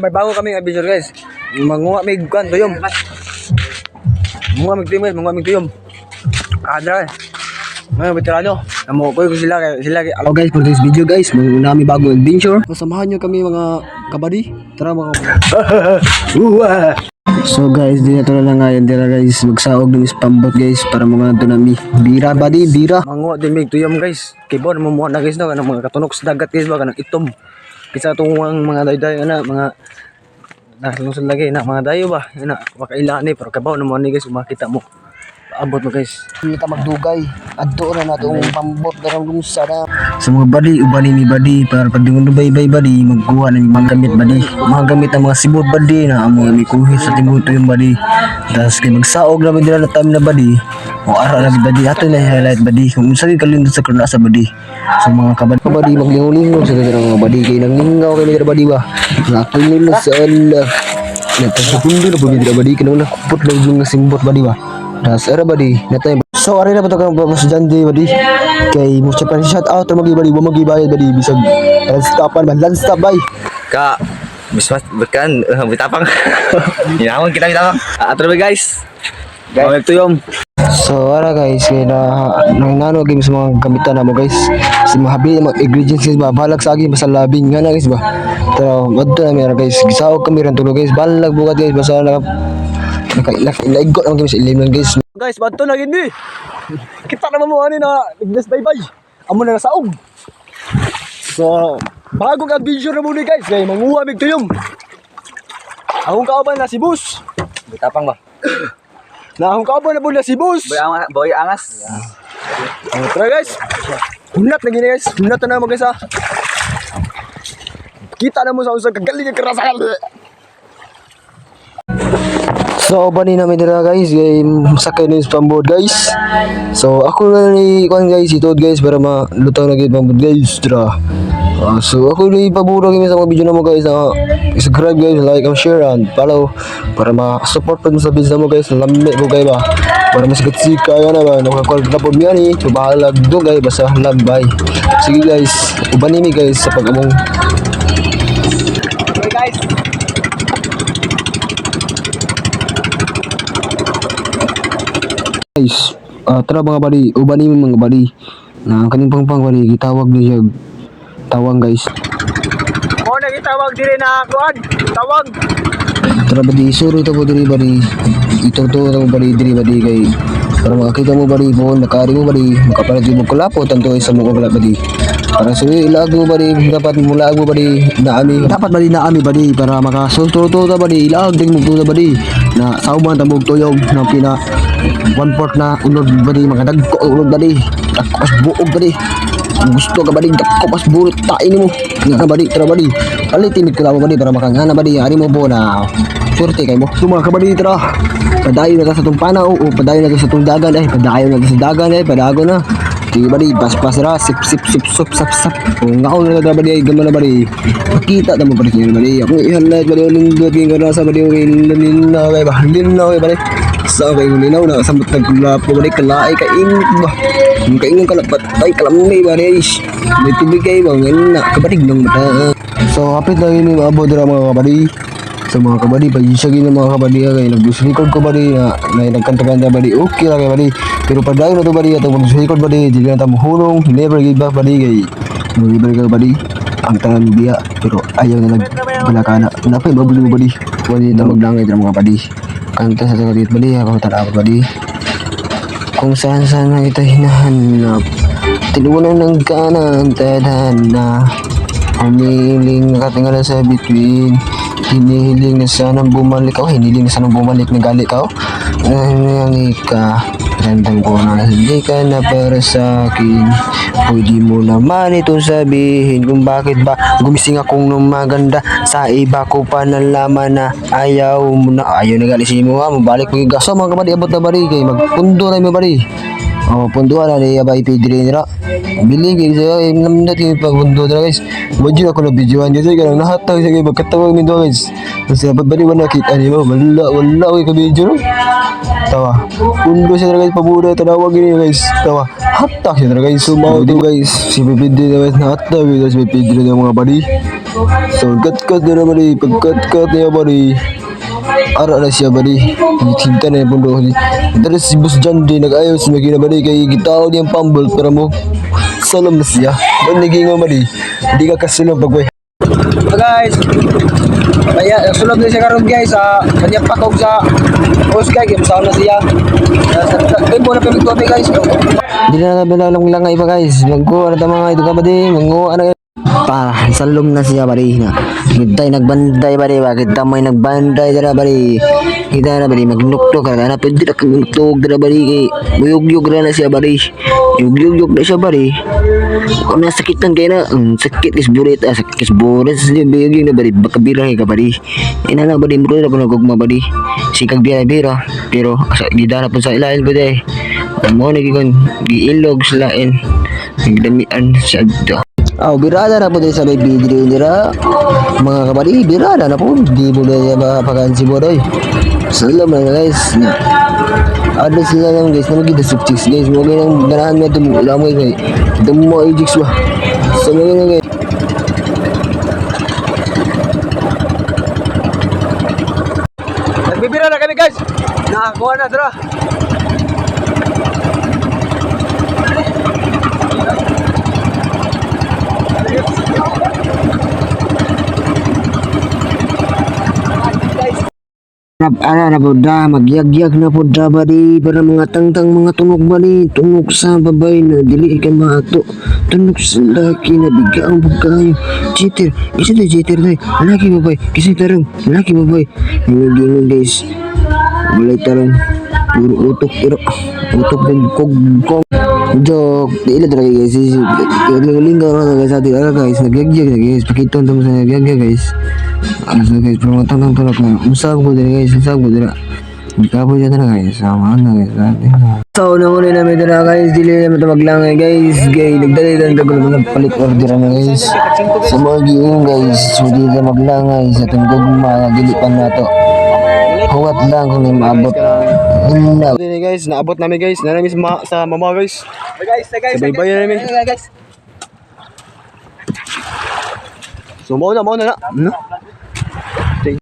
may bago kami adventure guys. Manguha mig kan tuyom. Manguha mig tuyom guys, manguha mig tuyom. Kadra. Mga veterano. Amo ko sila hello guys for this video guys. Muna kami bago adventure. Samahan niyo kami mga kabady. Tara mga. So guys, di na to lang ngayon dira guys. Magsaog ng spambot guys para mga nami. Bira badi, bira. Manguha din mig tuyom guys. Kibon mo na guys no kanang mga katunok sa dagat guys ba kanang itom. Kisa tuwang mga dayday ana mga nasulod lagi na mga dayo ba ana makaila ni pero kabaw naman ni guys makita mo abot mo guys kita magdugay adto na natong pambot darang lumsa na sa mga badi ubani ni badi para padingon bay badi magkuha ng mga gamit badi mga gamit ang mga sibot badi na amo ni kuhi sa tibuto yung badi das kay magsaog na dira na time na badi o ara na badi ato na highlight badi kung unsa gyud kalindot sa kurna sa badi sa mga kabadi maglingon-lingon sa mga badi kay nanglingaw kay dira badi ba nato ni sa Allah nagpasukundo na budi dira badi kinang nakupot lang yung simbot badi ba das era badi natay so ari na ba to kang babas jandi badi kay mo siya pa shout out magi badi mo magi bayad badi bisag lance stop bay ka bismas bekan bitapang yaman kita bitapang atro guys guys tuyom. So ara guys kay na nano games mga gamitan na mo guys si mahabi mga ingredients guys ba balag sa agi basta labing nga na guys ba pero adto na mera guys gisaog kami ran tulo guys balag bukat guys basta na nakaigot ang games ilim guys guys badto na gid ni kita naman mo ani na nagdas bye amo na nasaog so bago ka adventure na muna guys kay manguha mig tuyom akong kauban na si Bus bitapang ba na akong kauban na pula si Bus boy angas tara guys hunat na gini guys hunat na mo guys ha kita na mo sa usang kagaling karasakan. So bani namin dira guys game sakay ni spambot guys so ako na ni kuan guys itod guys para malutang na gid pambot guys dira so ako ni pabura kami sa mga video na mo guys subscribe guys like and share and follow para ma-support pa sa video mo guys lami mo guys ba para masikat-sika yan na ba nakakual na po miyan eh so bahalag do guys basta lag bye sige guys ubani mi guys sa pag-among okay guys tara mga bali ubani mo mga bali na kaning pangpang bali gitawag ni siya tawang guys mo na gitawag dire na kuan tawag tara bali suro to dire bali ito to bali dire bali kay para makita mo bali po nakari mo bali makapalit mo kulapo tanto sa mo kula bali para sa ilag mo bali dapat mula mo bali naami dapat bali naami bali para makasulto to bali ilag ding mo to bali na sauman tambog tuyog na pina 1/4 na ulod bali mga dagko ulod bali takos buog bali gusto ka bali dagko pas burot tain mo nga bali tra bali palitin ka bali para makangana bali ari mo po na surte kay mo suma ka bali tra padayon na sa tong panaw o padayon na sa tong dagan padayon na sa dagan padago na sige bali pas ra sip sup sap kung ako na tra bali gamana bali makita ta mo bali bali ako i-highlight bali lindot king rasa bali linaw kay ba linaw kay bali sa kay linaw na sambot naglapo bali kalai ka init ba kaingon kalapat ay kalamay ba guys may tubig kay ba na kabadig ng mata so kapit na yun abo dira mga kabadi sa mga kabadi pa siya gina mga kabadi kay nagsusikod ko badi na nagkanta-kanta badi okay lang kay badi pero padayon na to badi atong magsusikod badi dili na ta mohulong never give back badi kay never ka badi ang tanan biya pero ayaw na nagbalakana napay mabuli mo badi wali na maglangay dira mga kabadi kanta sa salit badi ako tanaw badi kung saan na kita hinahanap tinunan ng kanan tadhana humiling nakatingala sa bituin hinihiling na sanang bumalik ako hinihiling na sanang bumalik na gali ka ang ika randang ko na hindi ka na para sa akin pwede mo naman itong sabihin kung bakit ba gumising akong nung maganda sa iba ko pa nalaman na ayaw mo na ayaw na galisin mo ha mabalik mo yung gaso mga kabali abot na bari kay magpundo na yung bari punduan na niya ba ipidiri nila Bili guys, ay namnat kayo pagbundo na guys. Wadyo ako na videoan guys, kaya nahatag sa kayo magkatawag min do guys. Kasi babali wala kita ni mo, wala ko ka video no. Tawa. Undo siya guys pabuda tawag ini guys. Tawa. Hatak siya guys, sumaw do guys. Si Pipidi na guys nahatag guys, si Pipidi na mga bali. So kat na bali, pagkat na bali. Ara na siya bali. Cinta na yung pundo. Dari si Boss John din nag-ayos na ginabali kay gitao niyang pambol para mo. Salam na siya. Doon naging bali. Hindi ka kasulong pagway. Guys, kaya sulod na siya karon guys sa kanya pakog sa Oscar game sa na siya. Sa mo na pagtutoy guys. Hindi na nabilang lang iba guys. Magkuha na mga ito ka ba di? Magkuha na salom na siya bari na. Kita nagbanday bari ba? Kita may nagbanday dara bari. Kita na bari magnuktok ka na pwede na kagnuktog dara bari kay buyog-yog na siya bari. Yug-yug na siya bari. Kung nasakitan kayo na, sakit is burit, sakit is burit, buyog-yog na bari, baka birang ka bari. Ina na bari, muro na po nagugma bari. Sikag bira, pero di na po sa ilahin ko dahil. Mo nagiging giilog sila nagdamian siya dito. Birada na po tayo sa may video nila. Mga kabali, birada na po. Di mo na mapakansi mo doy. Salam na guys. Ada sila lang guys. Na magiging sukses guys. Huwag nang ganahan na ito. Alam mo guys. Ito mo mga ejix ba. Salam na guys. Nagbibira na kami guys. Nakakuha na tara. Ana na buda magyag-yag na buda bari para mga tangtang mga tunog bari tunog sa babay na dili ka maato tunog sa laki na bigang bugayo cheater isa na cheater tay laki babay kasi tarong laki babay hindi guys mulai tarong puro utok din kog joke dili talaga guys linggo na guys atin guys nagyag-yag na guys pakita mo sa nagyag-yag guys. So guys, pero matang tulak na. Usab ko din guys, usab ko din. Ikaw dyan na guys, sama na guys. So, nangunin namin na guys, dili namin ito maglangay guys. Nagdali-dali na palit order na guys. Sa mga giing guys, so dili na maglangay sa itong gugma, dilipan na ito. Huwat lang kung may maabot. Dili guys, naabot namin guys. Nanamis sa mama guys. Sabay-bayan namin. So, mauna na.